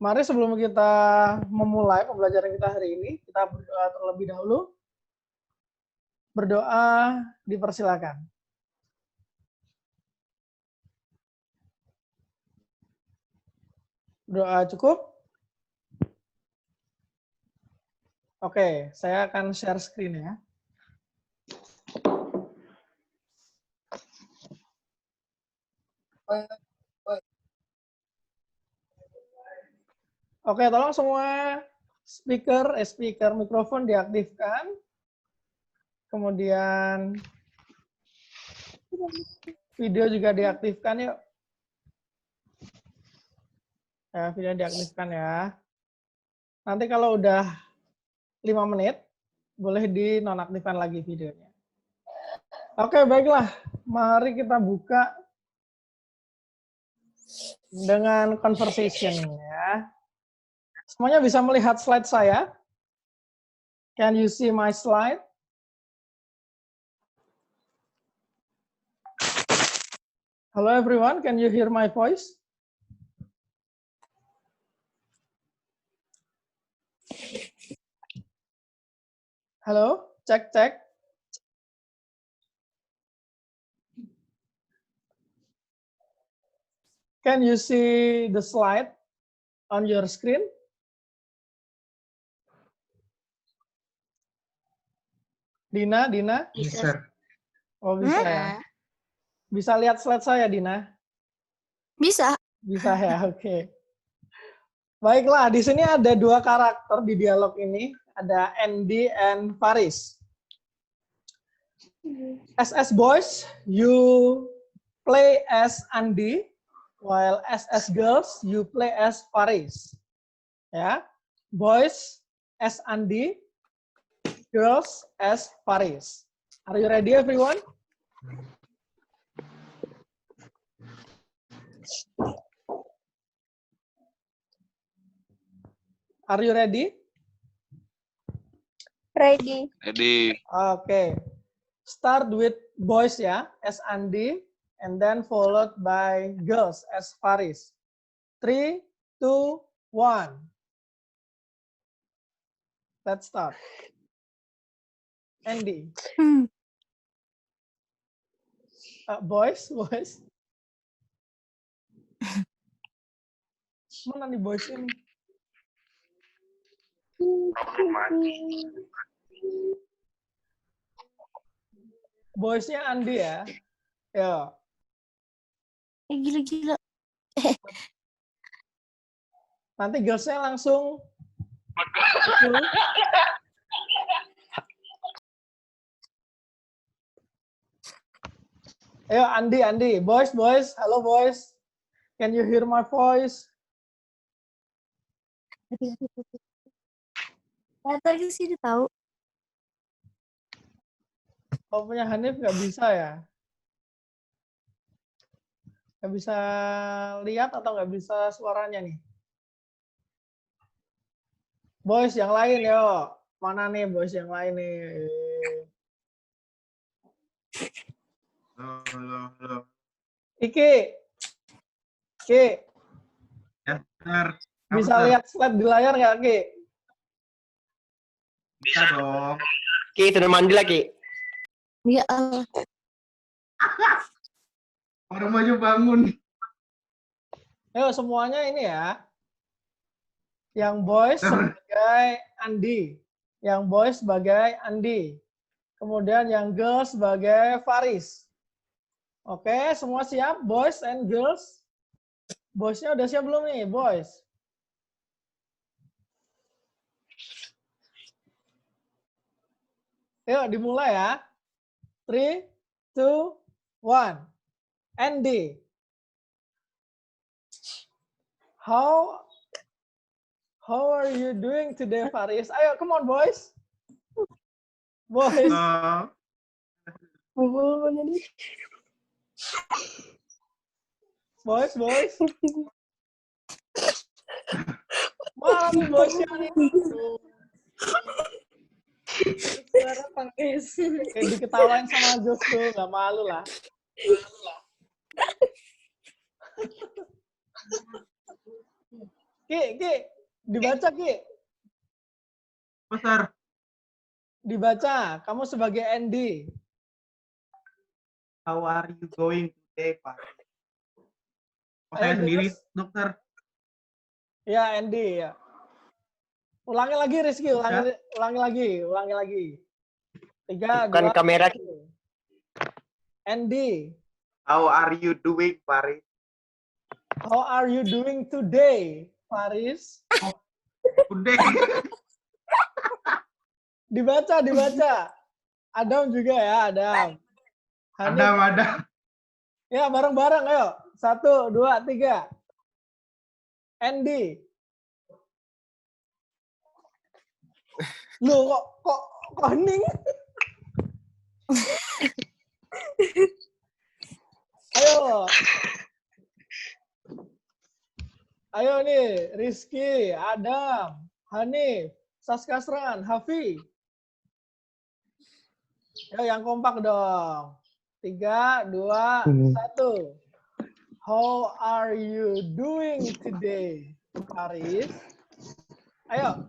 Mari sebelum kita memulai pembelajaran kita hari ini, kita berdoa terlebih dahulu. Berdoa dipersilakan. Doa cukup? Oke, saya akan share screen ya. Oke, tolong semua speaker mikrofon diaktifkan. Kemudian video juga diaktifkan yuk. Ya, video diaktifkan ya. Nanti kalau udah 5 menit, boleh dinonaktifkan lagi videonya. Oke, baiklah. Mari kita buka dengan conversation ya. Semuanya bisa melihat slide saya? Can you see my slide? Hello everyone, can you hear my voice? Halo, cek. Can you see the slide on your screen? Dina? Bisa. Oh, bisa ya. Bisa lihat slide saya, Dina? Bisa. Bisa ya, oke. Baiklah, di sini ada 2 karakter di dialog ini. Ada Andy and Faris. SS boys, you play as Andy, while SS girls, you play as Faris. Ya, boys as Andy, girls as Faris. Are you ready, everyone? Are you ready? Ready. Ready. Okay. Start with boys ya, as Andy, and then followed by girls as Faris. 3, 2, 1. Let's start. Andy. Boys. Mana nih boys ini? Boysnya Andy ya. Yo. Gila. Nanti girlsnya langsung. Ayo Andy. Boys. Hello boys. Can you hear my voice? Tadi sih dia tahu. Oh, punya Hanif nggak bisa ya? Nggak bisa lihat atau nggak bisa suaranya nih? Boys yang lain yo. Mana nih boys yang lain nih? Halo. Iki. Ya, benar. Bisa lihat slide di layar nggak, Ki? Bisa dong. Ki, sudah mandi lagi. Ya Orang maju bangun. Ayo semuanya ini ya. Yang boys sebagai Andi. Yang boys sebagai Andi. Kemudian yang girls sebagai Faris. Oke, semua siap? Boys and girls? Boysnya udah siap belum nih, boys? Yuk, dimulai ya. 3, 2, 1. Andy. How are you doing today, Faris? Ayo, come on, boys. Boys. Boys. Mana nih boysnya nih? Suara pangkis. Kayak diketawain sama Jos tuh, nggak malu lah. Ki, Ki, dibaca Ki. Besar. Dibaca. Kamu sebagai Andy. How are you going today, Pak? Oh, Ayo, saya sendiri, Gus. dokter. Ya, Andy. Ya. Ulangi lagi, Rizky. Ulangi lagi. 3, Bukan 2, kamera. 1. Andy. How are you doing, Pak? How are you doing today, Faris? Udah. Dibaca. Adam juga ya, Adam. Hanif. Ada. Ya, bareng-bareng, ayo. 1, 2, 3. Andy. Loh, kok hening? Ayo nih, Rizky, Adam, Hanif, Saskasran, Hafi. Ayo yang kompak dong. 3, 2, 1. How are you doing today, Paris? Ayo.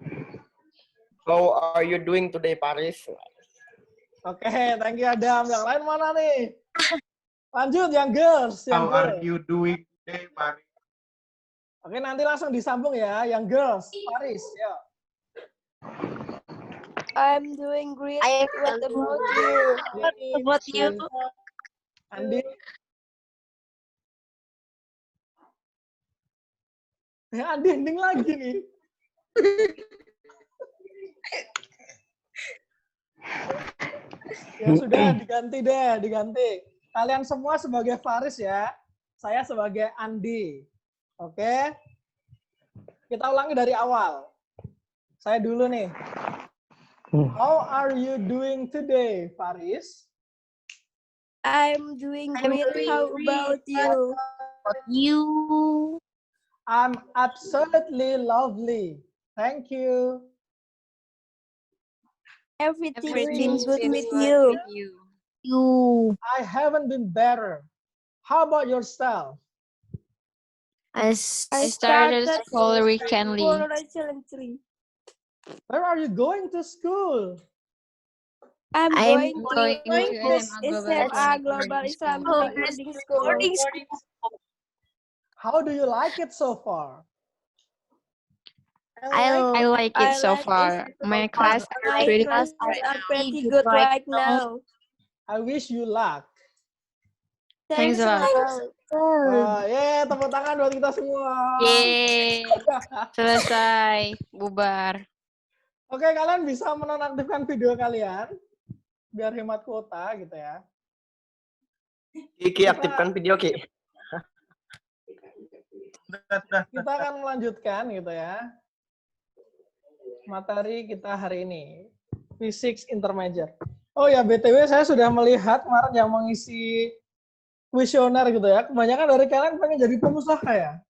How are you doing today, Paris? Oke, thank you Adam. Yang lain mana nih? Lanjut yang girls. How are you doing today, Pak? Oke, nanti langsung disambung ya. Yang girls, Paris. Ya. I'm doing great. What about you? What about you? Andi. Andi hening lagi nih. Ya sudah, diganti. Kalian semua sebagai Faris ya. Saya sebagai Andi. Oke? Kita ulangi dari awal. Saya dulu nih. How are you doing today, Faris? I'm doing great. How about you? I'm absolutely lovely. Thank you. Everything's good with you. I haven't been better. How about yourself? I started school recently. Where are you going to school? I'm going to SMA Global Islamic Boarding School. How do you like it so far? I like it so far. My class are pretty good right now. I wish you luck. Thanks a lot. Wah, tepuk tangan buat kita semua. Yeay. Selesai. Bubar. Oke, kalian bisa menonaktifkan video kalian biar hemat kuota gitu ya. Ki, aktifkan video, Ki. Kita akan melanjutkan gitu ya. Materi kita hari ini. Physics Intermediate. Oh ya, BTW saya sudah melihat kemarin yang mengisi kuesioner gitu ya. Kebanyakan dari kalian pengen jadi pengusaha ya.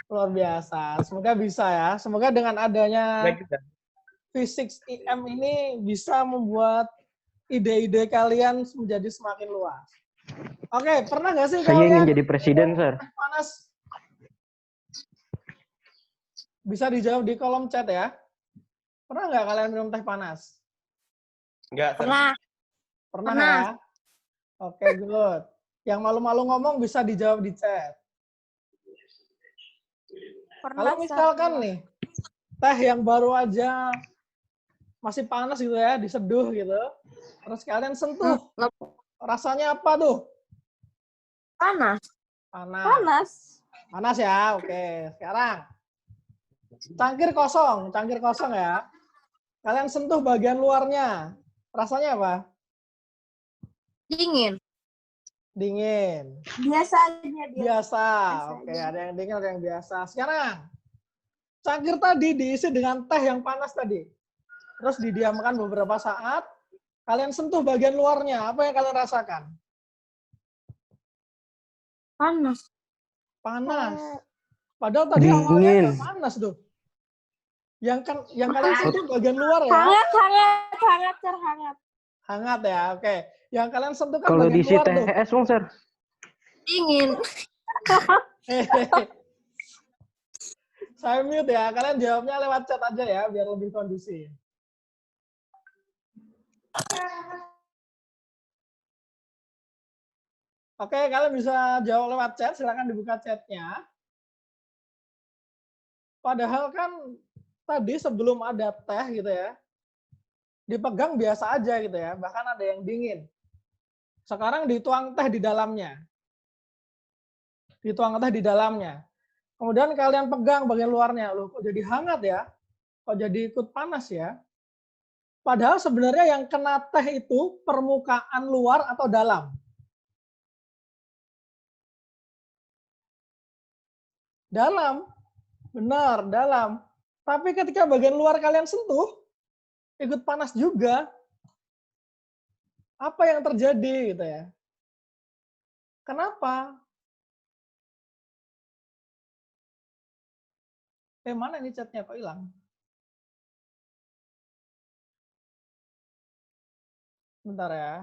Luar biasa. Semoga bisa ya. Semoga dengan adanya Physics IM ini bisa membuat ide-ide kalian menjadi semakin luas. Oke, pernah nggak sih Saya kalian ingin jadi presiden, Sir. panas? Bisa dijawab di kolom chat ya. Pernah nggak kalian minum teh panas? Enggak. Pernah ya? Oke, good. Yang malu-malu ngomong bisa dijawab di chat. Kalau misalkan nih, teh yang baru aja masih panas gitu ya, diseduh gitu. Terus kalian sentuh. Rasanya apa tuh? Panas. Panas ya, oke. Sekarang, cangkir kosong ya. Kalian sentuh bagian luarnya. Rasanya apa? Dingin. Biasa. Oke, ada yang dingin, ada yang biasa. Sekarang, cangkir tadi diisi dengan teh yang panas tadi. Terus didiamkan beberapa saat. Kalian sentuh bagian luarnya. Apa yang kalian rasakan? Panas. Padahal tadi Dingin. awalnya nggak panas tuh. Yang kalian sentuh bagian luar ya. Hangat. Hangat ya, oke. Yang kalian sentuh kan Kalau bagian diisi luar teh tuh. es, Bang, Sir. Dingin. Saya mute ya. Kalian jawabnya lewat chat aja ya, biar lebih kondusif. Oke, kalian bisa jawab lewat chat. Silakan dibuka chatnya. Padahal kan tadi sebelum ada teh gitu ya, dipegang biasa aja gitu ya. Bahkan ada yang dingin. Sekarang dituang teh di dalamnya. Dituang teh di dalamnya. Kemudian kalian pegang bagian luarnya. Loh, kok jadi hangat ya? Kok jadi ikut panas ya? Padahal sebenarnya yang kena teh itu permukaan luar atau dalam? Dalam. Benar, dalam. Tapi ketika bagian luar kalian sentuh, ikut panas juga. Apa yang terjadi gitu ya? Kenapa? Mana ini chatnya kok hilang? Bentar ya.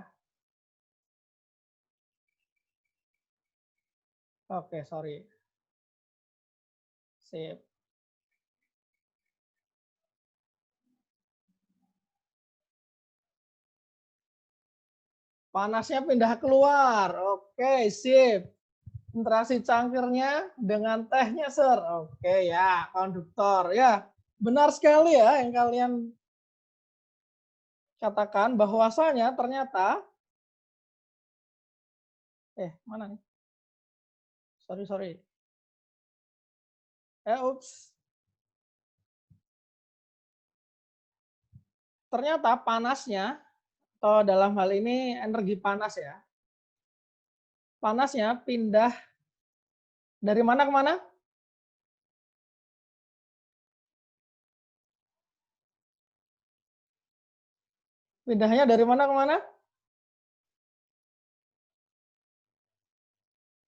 Oke, sorry. Sip. Panasnya pindah keluar. Oke, sip. Interaksi cangkirnya dengan tehnya, Sir. Oke ya, konduktor. Ya, benar sekali ya yang kalian katakan bahwasanya ternyata mana nih? Sorry. Ups. Ternyata panasnya, atau dalam hal ini energi panas ya, panasnya pindah dari mana ke mana? Pindahnya dari mana ke mana?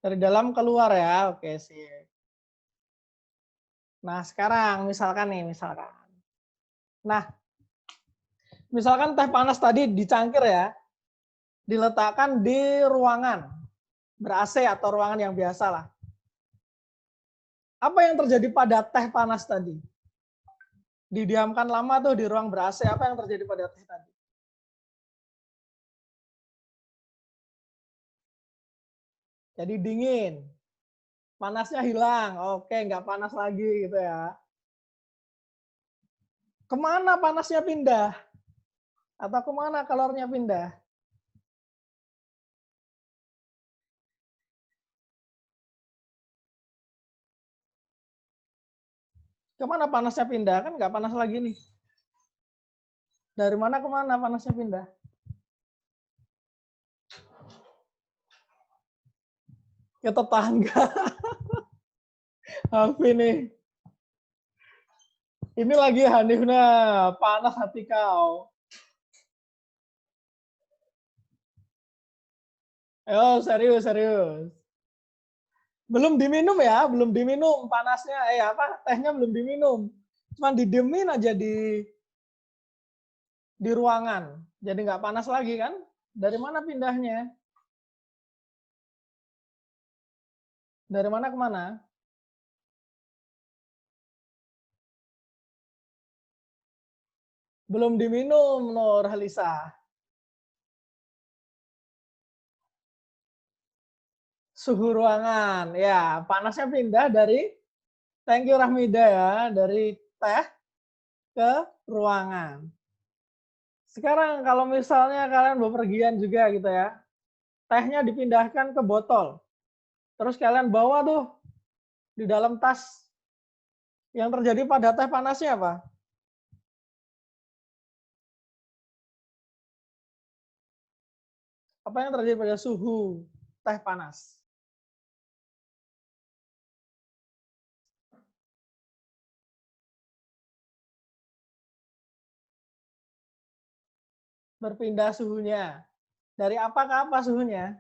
Dari dalam keluar ya. Oke, sip. Nah, sekarang misalkan. Nah, misalkan teh panas tadi dicangkir ya, diletakkan di ruangan ber-AC atau ruangan yang biasa lah. Apa yang terjadi pada teh panas tadi? Didiamkan lama tuh di ruang ber-AC, apa yang terjadi pada teh tadi? Jadi dingin. Panasnya hilang. Oke, nggak panas lagi gitu ya. Kemana panasnya pindah? Atau kemana kalornya pindah? Kemana panasnya pindah? Kan nggak panas lagi nih. Dari mana ke mana panasnya pindah? Ke tetangga. Hafi nih. Ini lagi Hanifna, panas hati kau. Oh, serius. Belum diminum ya, belum diminum panasnya, tehnya belum diminum. Cuma didiemin aja di ruangan. Jadi nggak panas lagi kan? Dari mana pindahnya? Dari mana ke mana? Belum diminum, Nur Halisa. Suhu ruangan. Ya, panasnya pindah dari, thank you Rahmida ya, dari teh ke ruangan. Sekarang kalau misalnya kalian bepergian juga gitu ya, tehnya dipindahkan ke botol. Terus kalian bawa tuh di dalam tas. Yang terjadi pada teh panasnya apa? Apa yang terjadi pada suhu teh panas? Berpindah suhunya. Dari apa ke apa suhunya?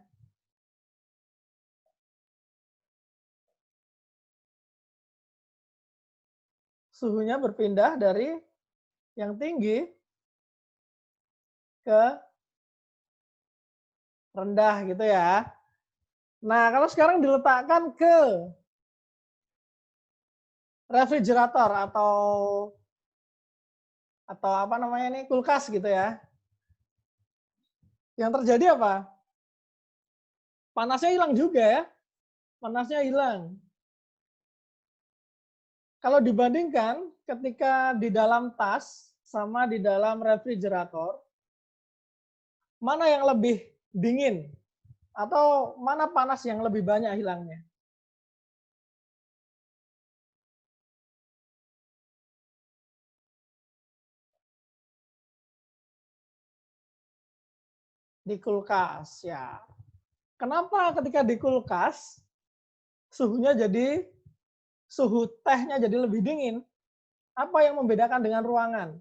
Suhunya berpindah dari yang tinggi ke rendah gitu ya. Nah, kalau sekarang diletakkan ke refrigerator atau apa namanya ini, kulkas gitu ya. Yang terjadi apa? Panasnya hilang juga ya. Panasnya hilang. Kalau dibandingkan ketika di dalam tas sama di dalam refrigerator, mana yang lebih dingin? Atau mana panas yang lebih banyak hilangnya? Di kulkas ya. Kenapa ketika di kulkas suhu tehnya jadi lebih dingin? Apa yang membedakan dengan ruangan?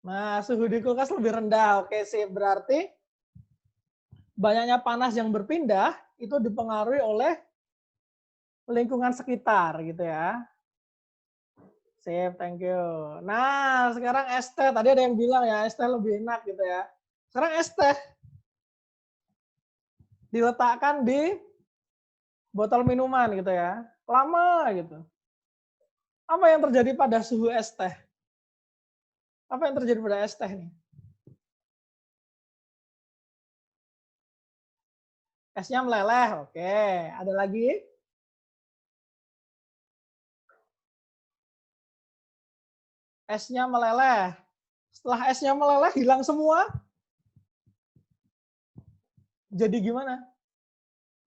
Nah, suhu di kulkas lebih rendah. Oke, sih. Berarti banyaknya panas yang berpindah itu dipengaruhi oleh lingkungan sekitar gitu ya. Sip, thank you. Nah, sekarang es teh. Tadi ada yang bilang ya, es teh lebih enak gitu ya. Sekarang es teh diletakkan di botol minuman gitu ya. Lama gitu. Apa yang terjadi pada suhu es teh? Apa yang terjadi pada es teh nih? Esnya meleleh, oke. Ada lagi? Esnya meleleh. Setelah esnya meleleh, hilang semua. Jadi gimana?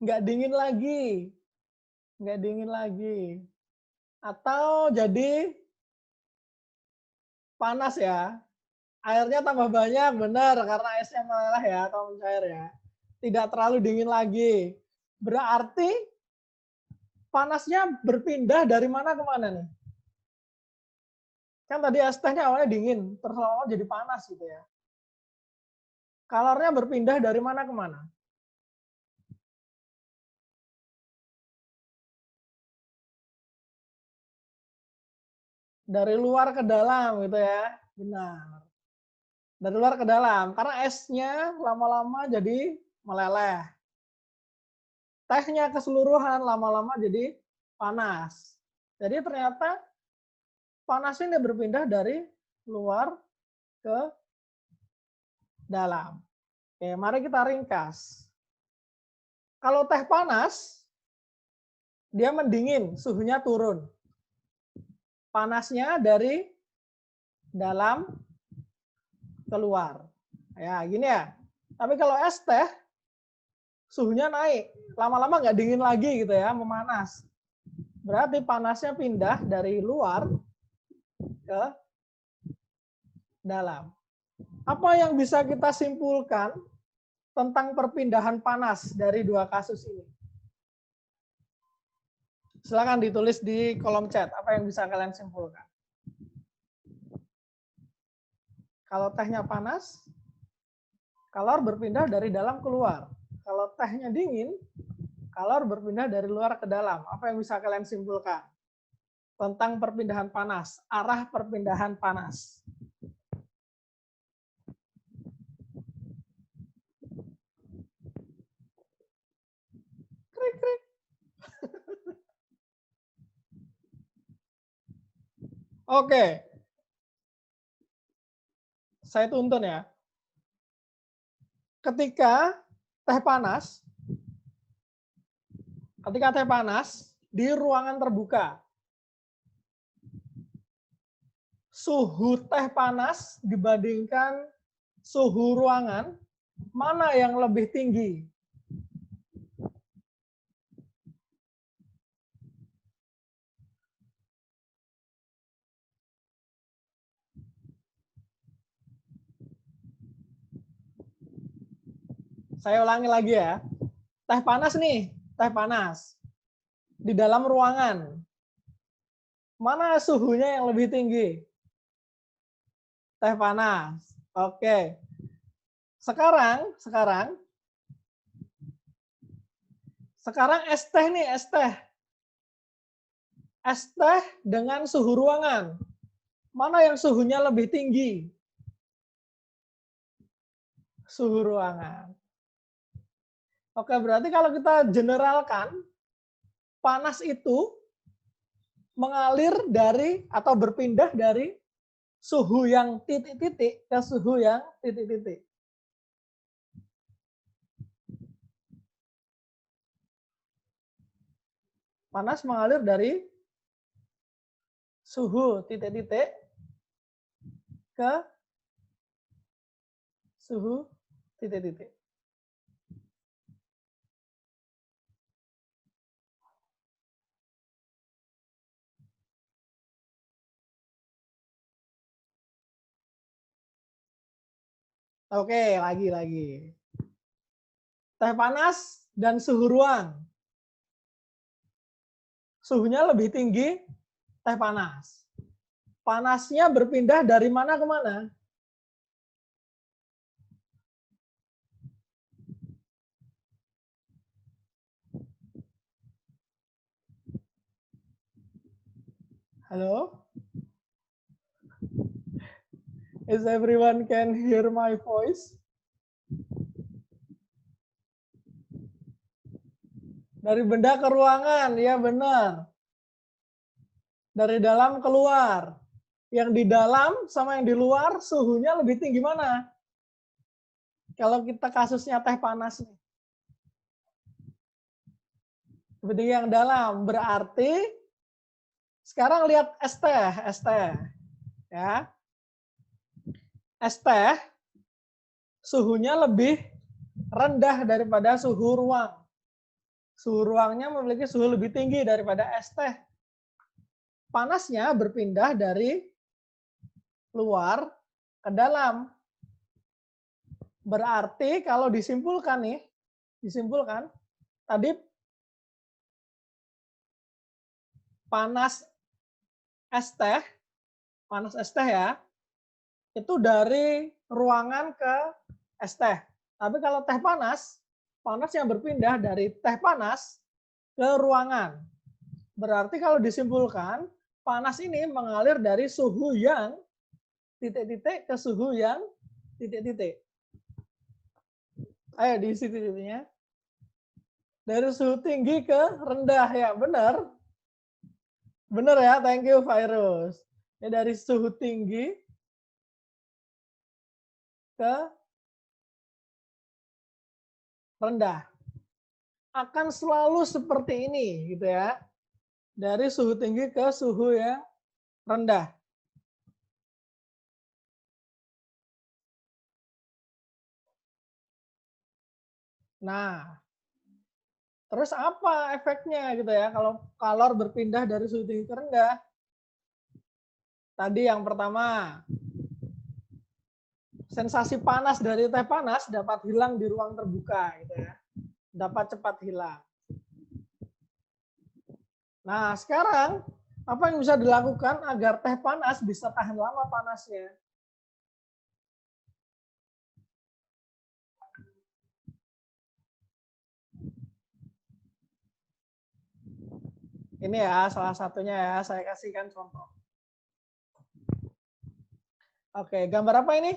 Nggak dingin lagi. Nggak dingin lagi. Atau jadi panas ya. Airnya tambah banyak, benar. Karena esnya meleleh ya, atau mencair ya. Tidak terlalu dingin lagi. Berarti panasnya berpindah dari mana ke mana nih? Kan tadi es tehnya awalnya dingin, terus lama-lama jadi panas gitu ya. Kalornya berpindah dari mana ke mana? Dari luar ke dalam gitu ya. Benar. Dari luar ke dalam. Karena esnya lama-lama jadi meleleh. Tehnya keseluruhan lama-lama jadi panas. Jadi ternyata panasnya berpindah dari luar ke dalam. Oke, mari kita ringkas. Kalau teh panas, dia mendingin, suhunya turun. Panasnya dari dalam keluar. Ya, gini ya. Tapi kalau es teh, suhunya naik. Lama-lama nggak dingin lagi gitu ya, memanas. Berarti panasnya pindah dari luar ke dalam. Apa yang bisa kita simpulkan tentang perpindahan panas dari dua kasus ini? Silakan ditulis di kolom chat. Apa yang bisa kalian simpulkan? Kalau tehnya panas, kalor berpindah dari dalam keluar. Kalau tehnya dingin, kalor berpindah dari luar ke dalam. Apa yang bisa kalian simpulkan tentang perpindahan panas, arah perpindahan panas? Krik, krik. Oke. Saya tuntun ya. Ketika teh panas di ruangan terbuka, suhu teh panas dibandingkan suhu ruangan, mana yang lebih tinggi? Saya ulangi lagi ya. Teh panas nih, teh panas. Di dalam ruangan. Mana suhunya yang lebih tinggi? Teh panas. Oke. Sekarang es teh nih, es teh. Es teh dengan suhu ruangan. Mana yang suhunya lebih tinggi? suhu ruangan. Oke, berarti kalau kita generalkan, panas itu mengalir dari atau berpindah dari suhu yang titik-titik ke suhu yang titik-titik. Panas mengalir dari suhu titik-titik ke suhu titik-titik. Oke, lagi. Teh panas dan suhu ruang. Suhunya lebih tinggi teh panas. Panasnya berpindah dari mana ke mana? Halo? Is everyone can hear my voice? Dari benda ke ruangan, ya benar. Dari dalam keluar. Yang di dalam sama yang di luar suhunya lebih tinggi mana? Kalau kita kasusnya teh panas nih. Lebih tinggi yang dalam. Berarti sekarang lihat es teh. Ya. Es teh suhunya lebih rendah daripada suhu ruang. Suhu ruangnya memiliki suhu lebih tinggi daripada es teh. Panasnya berpindah dari luar ke dalam. Berarti kalau disimpulkan tadi panas es teh ya, itu dari ruangan ke es teh. Tapi kalau teh panas yang berpindah dari teh panas ke ruangan. Berarti kalau disimpulkan, panas ini mengalir dari suhu yang titik-titik ke suhu yang titik-titik. Ayo diisi titiknya. Dari suhu tinggi ke rendah, ya benar. Benar ya, thank you Virus. Ya, dari suhu tinggi ke rendah. Akan selalu seperti ini gitu ya. Dari suhu tinggi ke suhu yang rendah. Nah, terus apa efeknya gitu ya kalau kalor berpindah dari suhu tinggi ke rendah? Tadi yang pertama, sensasi panas dari teh panas dapat hilang di ruang terbuka gitu ya. Dapat cepat hilang. Nah, sekarang apa yang bisa dilakukan agar teh panas bisa tahan lama panasnya? Ini ya salah satunya ya, saya kasihkan contoh. Oke, gambar apa ini?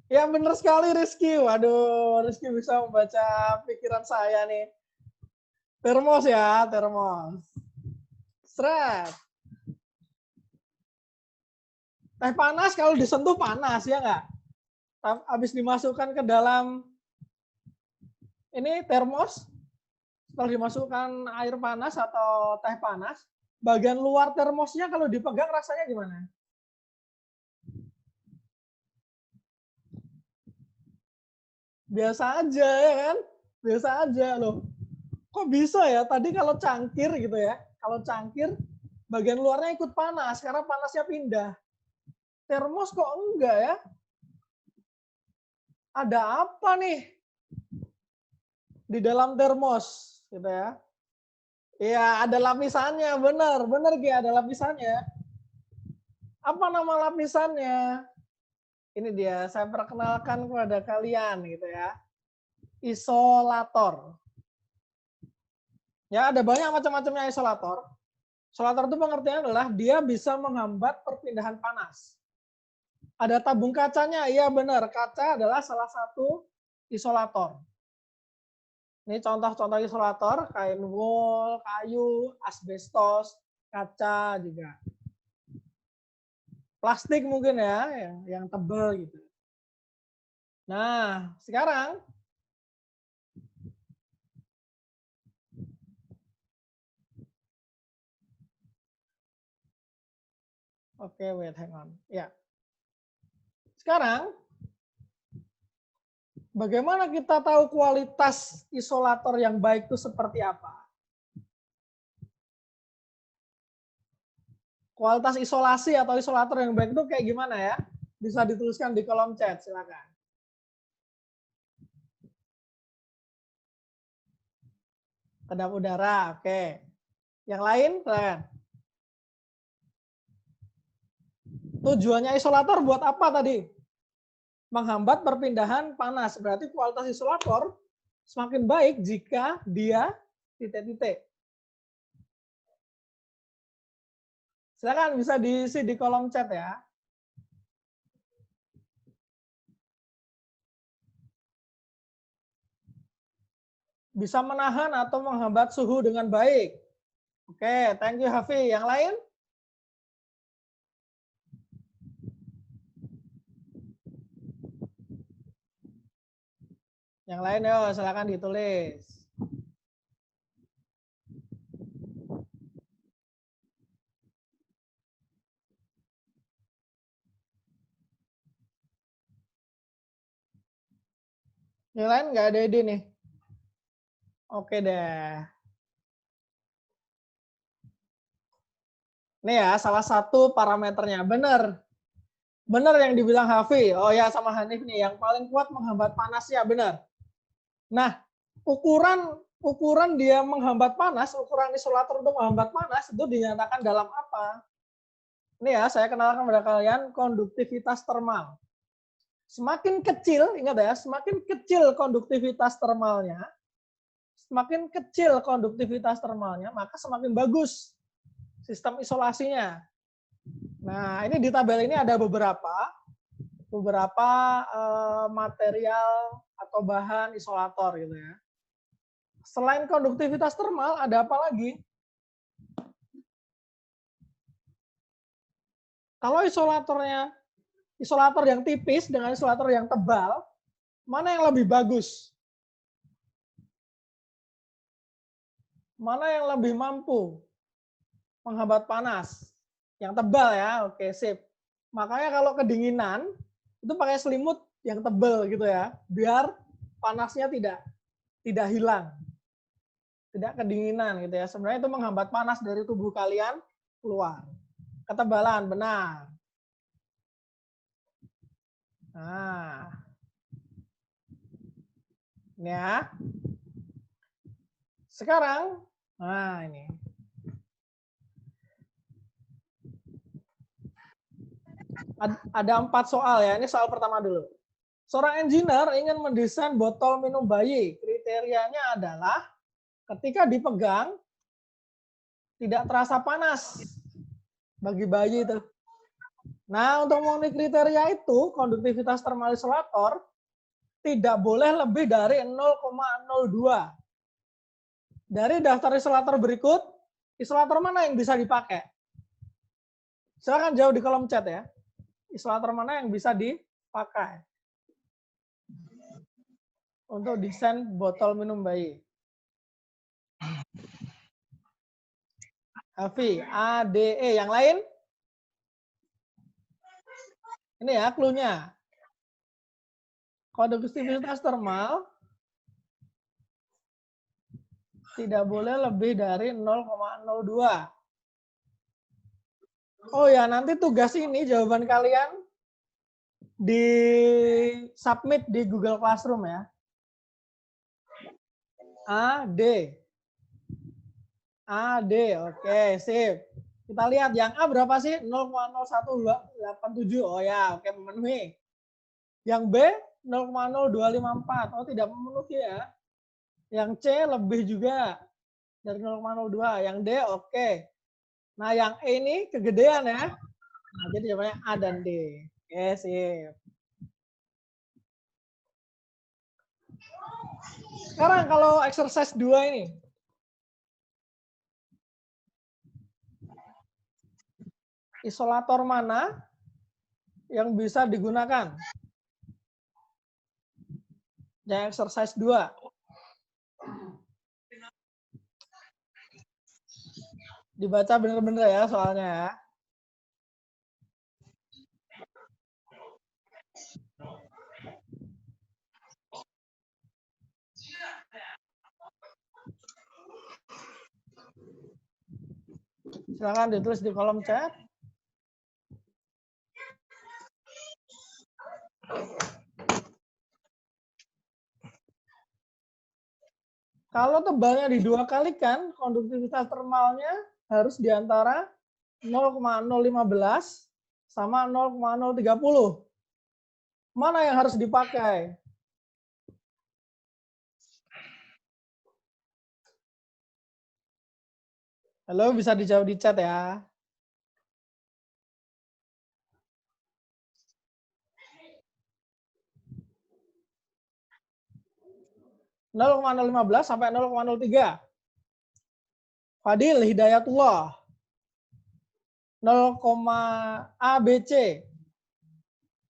Ya benar sekali Rizky. Waduh, Rizky bisa membaca pikiran saya nih. Termos ya, termos. Seret. Teh panas kalau disentuh panas ya nggak? Habis dimasukkan ke dalam ini termos, setelah dimasukkan air panas atau teh panas, bagian luar termosnya kalau dipegang rasanya gimana? Biasa aja ya kan? Biasa aja loh. Kok bisa ya? Tadi kalau cangkir gitu ya, kalau cangkir bagian luarnya ikut panas karena panasnya pindah. Termos kok enggak ya? Ada apa nih di dalam termos gitu ya? Iya, ada lapisannya, benar Ki, ada lapisannya. Apa nama lapisannya? Ini dia, saya perkenalkan kepada kalian gitu ya. Isolator. Ya, ada banyak macam-macamnya isolator. Isolator itu pengertiannya adalah dia bisa menghambat perpindahan panas. Ada tabung kacanya, iya benar. Kaca adalah salah satu isolator. Ini contoh-contoh isolator, kain wool, kayu, asbestos, kaca juga. Plastik mungkin ya, yang tebal gitu. Nah, sekarang oke, wait, hang on. Ya. Sekarang, bagaimana kita tahu kualitas isolator yang baik itu seperti apa? Kualitas isolasi atau isolator yang baik itu kayak gimana ya? Bisa dituliskan di kolom chat, silakan. Kedap udara, oke. Yang lain, silakan. Tujuannya isolator buat apa tadi? Menghambat perpindahan panas. Berarti kualitas isolator semakin baik jika dia titik-titik. Silakan bisa diisi di kolom chat ya. Bisa menahan atau menghambat suhu dengan baik. Oke, thank you Hafi. Yang lain? Yang lain yo, silakan ditulis. Yang lain nggak ada ide nih? Oke deh. Ini ya salah satu parameternya. Benar. Benar yang dibilang Hafi. Oh ya sama Hanif nih. Yang paling kuat menghambat panas ya benar. Nah, ukuran dia menghambat panas, ukuran isolator untuk menghambat panas itu dinyatakan dalam apa? Ini ya saya kenalkan kepada kalian konduktivitas termal. Semakin kecil, ingat ya, semakin kecil konduktivitas termalnya, maka semakin bagus sistem isolasinya. Nah, ini di tabel ini ada beberapa material atau bahan isolator gitu ya. Selain konduktivitas termal, ada apa lagi? Kalau isolator yang tipis dengan isolator yang tebal, mana yang lebih bagus? Mana yang lebih mampu menghambat panas? Yang tebal ya, oke sip. Makanya kalau kedinginan, itu pakai selimut yang tebal gitu ya, biar panasnya tidak hilang. Tidak kedinginan gitu ya. Sebenarnya itu menghambat panas dari tubuh kalian keluar. Ketebalan, benar. Nah, ini ya. Sekarang, nah ini. Ada 4 soal ya. Ini soal pertama dulu. Seorang engineer ingin mendesain botol minum bayi. Kriterianya adalah ketika dipegang tidak terasa panas bagi bayi itu. Nah, untuk memenuhi kriteria itu, konduktivitas termal isolator tidak boleh lebih dari 0,02. Dari daftar isolator berikut, isolator mana yang bisa dipakai? Silakan jawab di kolom chat ya. Isolator mana yang bisa dipakai untuk desain botol minum bayi? Hafi, A, D, E. Yang lain? Ini ya clue-nya. Konduktivitas termal tidak boleh lebih dari 0,02. Oh ya, nanti tugas ini jawaban kalian di submit di Google Classroom ya. A, D. A, D. Oke, sip. Kita lihat yang A berapa sih? 0,0187. Oh ya, oke memenuhi. Yang B 0,0254. Oh, tidak memenuhi ya. Yang C lebih juga dari 0,02. Yang D oke. Nah, yang E ini kegedean ya. Nah, jadi jawabannya A dan D. Oke, sip. Sekarang kalau exercise 2 ini. Isolator mana yang bisa digunakan? Yang exercise 2. Dibaca bener-bener ya soalnya ya. Silakan ditulis di kolom chat. Kalau tebalnya di 2 kalikan, konduktivitas termalnya harus di antara 0,015 sama 0,030. Mana yang harus dipakai? Halo, bisa dijawab di chat ya. (0,015 sampai 0,03). Fadil Hidayatullah. 0, ABC.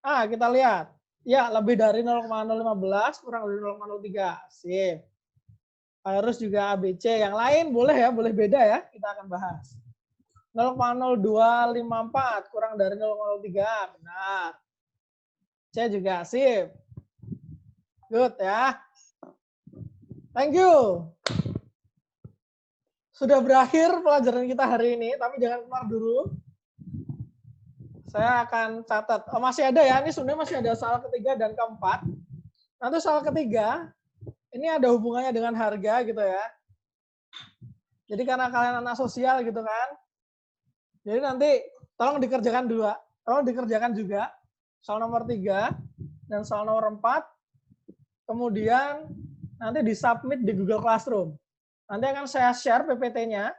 Kita lihat. Ya, lebih dari 0,015 kurang dari 0,03. Sip. Virus juga ABC. Yang lain boleh ya, boleh beda ya. Kita akan bahas. 0,0254 kurang dari 0,03. Benar. C juga. Sip. Good ya. Thank you. Sudah berakhir pelajaran kita hari ini, tapi jangan keluar dulu. Saya akan catat. Oh, masih ada ya, ini sebenarnya masih ada soal ketiga dan keempat. Nanti soal ketiga, ini ada hubungannya dengan harga gitu ya. Jadi karena kalian anak sosial gitu kan. Jadi nanti tolong dikerjakan dua. Tolong dikerjakan juga soal nomor 3 dan soal nomor 4. Kemudian nanti disubmit di Google Classroom. Nanti akan saya share PPT-nya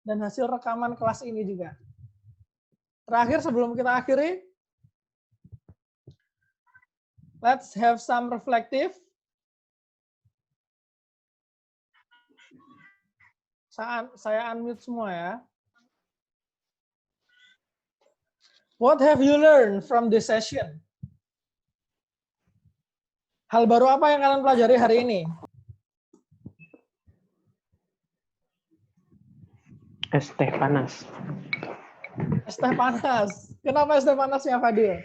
dan hasil rekaman kelas ini juga. Terakhir sebelum kita akhiri, let's have some reflective. Saya unmute semua ya. What have you learned from this session? Hal baru apa yang kalian pelajari hari ini? Es teh panas. Es teh panas. Kenapa es teh panas ya, Fadil?